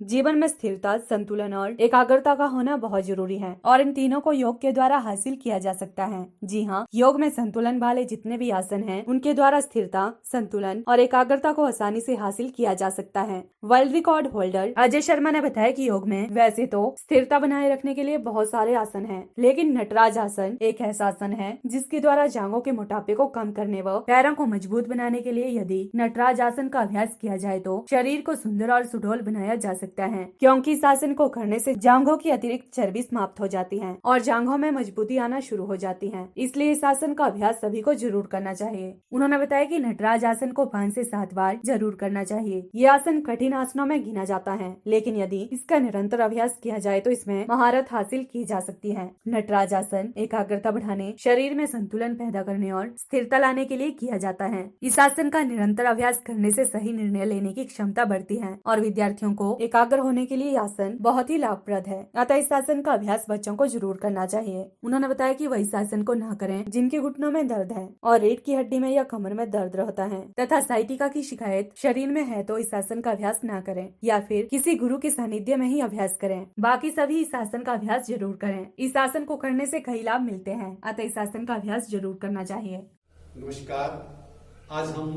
जीवन में स्थिरता, संतुलन और एकाग्रता का होना बहुत जरूरी है और इन तीनों को योग के द्वारा हासिल किया जा सकता है। जी हाँ, योग में संतुलन वाले जितने भी आसन हैं, उनके द्वारा स्थिरता, संतुलन और एकाग्रता को आसानी से हासिल किया जा सकता है। World record holder Ajay Sharma ने बताया कि योग में वैसे तो स्थिरता बनाए रखने के लिए बहुत सारे आसन हैं, लेकिन नटराज आसन एक ऐसा आसन है जिसके द्वारा जांघों के मोटापे को कम करने व पैरों को मजबूत बनाने के लिए यदि नटराज आसन का अभ्यास किया जाए तो शरीर को सुंदर और सुडौल बनाया जा सकता है, क्योंकि इस आसन को करने से जांघों की अतिरिक्त चर्बी समाप्त हो जाती है और जांघों में मजबूती आना शुरू हो जाती है। इसलिए इस आसन का अभ्यास सभी को जरूर करना चाहिए। उन्होंने बताया कि नटराज आसन को 5 से 7 बार जरूर करना चाहिए। ये आसन कठिन आसनों में गिना जाता है, लेकिन यदि इसका निरंतर अभ्यास किया जाए तो इसमें महारत हासिल की जा सकती है। नटराज आसन एकाग्रता बढ़ाने, शरीर में संतुलन पैदा करने और स्थिरता लाने के लिए किया जाता है। इस आसन का निरंतर अभ्यास करने से सही निर्णय लेने की क्षमता बढ़ती है और विद्यार्थियों को एकाग्र होने के लिए यह आसन बहुत ही लाभप्रद है। अतः इस आसन का अभ्यास बच्चों को जरूर करना चाहिए। उन्होंने बताया कि वह इस आसन को न करें जिनके घुटनों में दर्द है और रीढ़ की हड्डी में या कमर में दर्द रहता है तथा साइटिका की शिकायत शरीर में है तो इस आसन का अभ्यास न करें या फिर किसी गुरु के सानिध्य में ही अभ्यास करें। बाकी सभी इस आसन का अभ्यास जरूर करें। इस आसन को करने से कई लाभ मिलते हैं, अतः इस आसन का अभ्यास जरूर करना चाहिए। नमस्कार, आज हम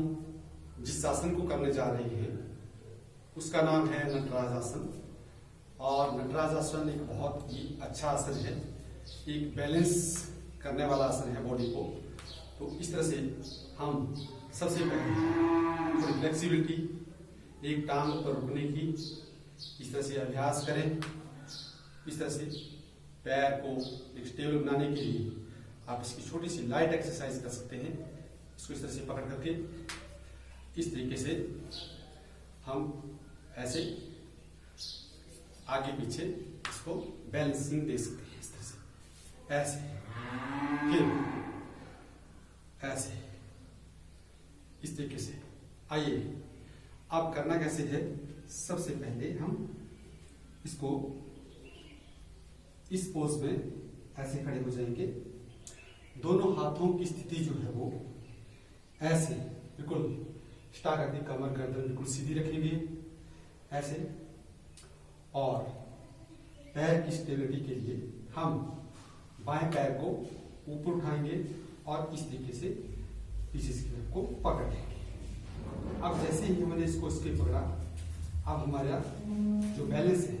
जिस आसन को करने जा रहे हैं उसका नाम है नटराज आसन। और नटराज आसन एक बहुत ही अच्छा आसन है, एक बैलेंस करने वाला आसन है बॉडी को। तो इस तरह से हम सबसे पहले थोड़ी फ्लेक्सिबिलिटी, एक टांग पर रुकने की इस तरह से अभ्यास करें। इस तरह से पैर को एक स्टेबल बनाने के लिए आप इसकी छोटी सी लाइट एक्सरसाइज कर सकते हैं। इसको इस तरह से पकड़ करके इस तरीके से हम ऐसे आगे पीछे इसको बैलेंसिंग दे सकते हैं। इस तरह से ऐसे, फिर ऐसे, इस तरीके से। आइए अब करना कैसे है। सबसे पहले हम इसको इस पोज में ऐसे खड़े हो जाएंगे। दोनों हाथों की स्थिति जो है वो ऐसे बिल्कुल स्टा करके कमर गर्दन बिल्कुल सीधी रखेंगे ऐसे। और पैर की स्टेबिलिटी के लिए हम बाएं पैर को ऊपर उठाएंगे और इस तरीके से पीछे की तरफ को पकड़ लेंगे। अब जैसे ही हमने इसको इसके पकड़ा, अब हमारा जो बैलेंस है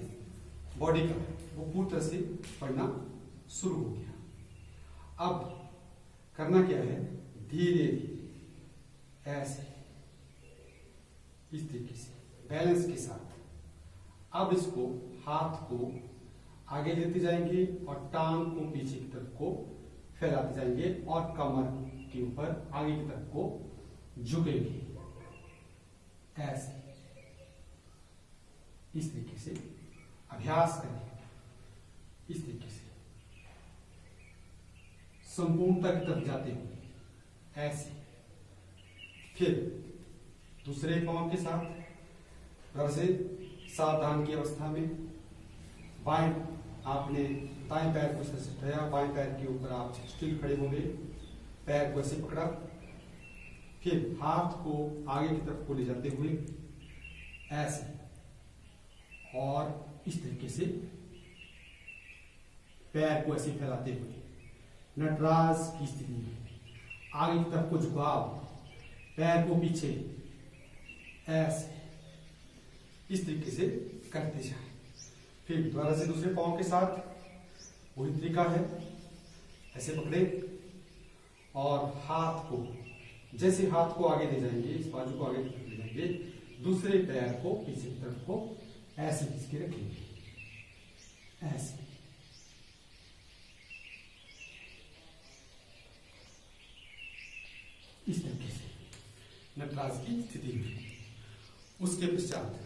बॉडी का वो पूरी तरह से पड़ना शुरू हो गया। अब करना क्या है, धीरे धीरे ऐसे इस तरीके से बैलेंस के साथ अब इसको हाथ को आगे लेते जाएंगे और टांग को पीछे की तरफ को फैलाते जाएंगे और कमर के ऊपर आगे की तरफ को झुकेंगे ऐसे। इस तरीके से अभ्यास करें, इस तरीके से संपूर्णता की तरफ जाते हुए ऐसे। फिर दूसरे पांव के साथ घर से सावधान की अवस्था में बाएं आपने दाएं पैर को इस तरह से उठाया, बाएं पैर के ऊपर आप स्टिल खड़े होंगे, पैर को ऐसे पकड़ा, फिर हाथ को आगे की तरफ को ले जाते हुए ऐसे और इस तरीके से पैर को ऐसे फैलाते हुए नटराज की स्थिति में आगे की तरफ को झुकाव, पैर को पीछे ऐसे इस तरीके से करते जाएं। फिर दोबारा से दूसरे पांव के साथ वही तरीका है, ऐसे पकड़े और हाथ को जैसे हाथ को आगे ले जाएंगे, इस बाजू को आगे ले जाएंगे, दूसरे पैर को पीछे की तरफ को ऐसे खींच के रखेंगे ऐसे। इस तरीके से नटराज की स्थिति में। उसके पश्चात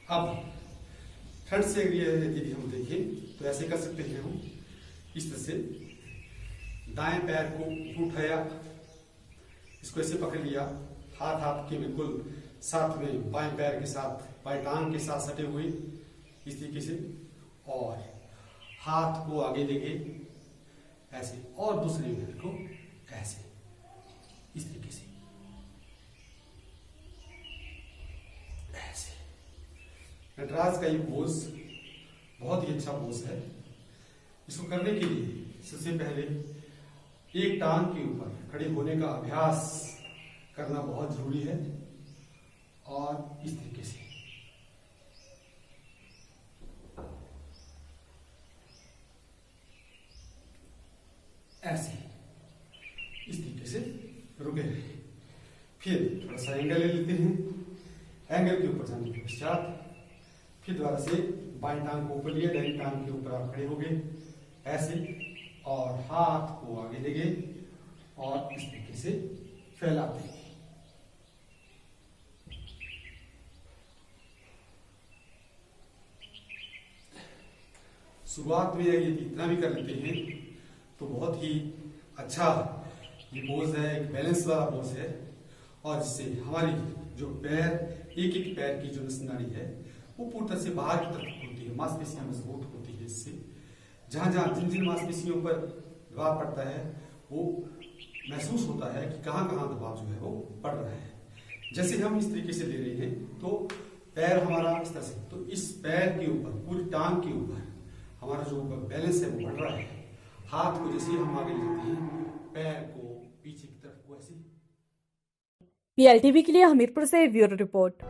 अब फ्रंट से यदि हम देखें तो ऐसे कर सकते हैं हम इस तरह से दाएं पैर को उठाया, इसको ऐसे पकड़ लिया, हाथ हाथ के बिल्कुल साथ में बाएं पैर के साथ बाएं टांग के साथ सटे हुए इस तरीके से, और हाथ को आगे लेके ऐसे और दूसरे पैर को ऐसे इस तरीके से ऐसे। दराज का ये पोज बहुत ही अच्छा पोज है। इसको करने के लिए सबसे पहले एक टांग के ऊपर खड़े होने का अभ्यास करना बहुत जरूरी है और इस तरीके से ऐसे इस तरीके से रुके रहे। फिर थोड़ा सा एंगल ले लेते हैं। एंगल के ऊपर जाने के पश्चात फिर दोबारा से बाएं टांग को ऊपर लिया, दाहिनी टांग के ऊपर आप खड़े हो गए ऐसे, और हाथ को आगे ले गए और इस तरीके से फैला देंगे। शुरुआत में यदि इतना भी कर लेते हैं तो बहुत ही अच्छा ये पोज है, एक बैलेंस वाला पोज है, और इससे हमारी जो पैर एक एक पैर की जो नस नाड़ी है वो पूरी तरह से बाहर की तरफ खुलती है, मांसपेशियां मजबूत होती है। इससे जहां जहां जिन जिन मांसपेशियों पर दबाव पड़ता है वो महसूस होता है कि कहाँ कहाँ दबाव जो है वो पड़ रहा है। जैसे हम इस तरीके से ले रहे हैं तो पैर हमारा इस तरह से, तो इस पैर के ऊपर पूरी टांग के ऊपर हमारा जो बैलेंस है वो बढ़ रहा है। हाथ को जैसे हम आगे ले जाते हैं, पैर को पीछे की तरफ को ऐसे। PLTV के लिए हमीरपुर से ब्यूरो रिपोर्ट।